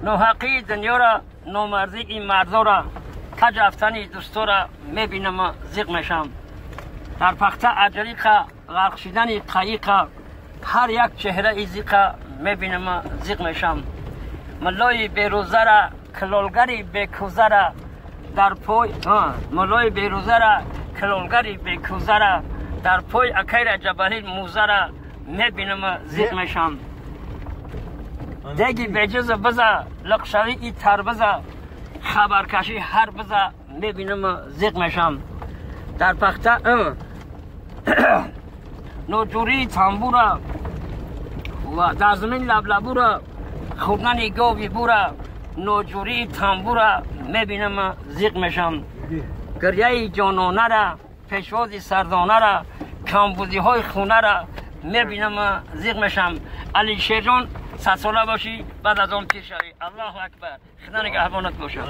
نوحقی دنیا را نومرزی این مرزا را کج رفتنی دوستا را میبینم زیق میشم در پخته عجلیقه غرق شدن قیقه هر یک چهره ایزیقه میبینم زیق میشم ملای بیروزه را کلولگری بیکوزه را در پای ملای بیروزه را کلولگری بیکوزه را در پای اکیر جبهیل موزه را میبینم زیق میشم دیگی بجز بزا لقشوی ای تر بزا خبرکشی هر بزا میبینم زیق میشم در پخته نوجوری تنبورا و در زمین لبلبورا خوردن گاوی بورا نوجوری تنبورا میبینم زیق میشم گریه جانانه را پیشوازی سردانه را کمبودی های خونه را میبینم زیق میشم علی شیرجان 100 ساله باشی بعد از آن پیر شوی الله اکبر خدا نگهبانت باشه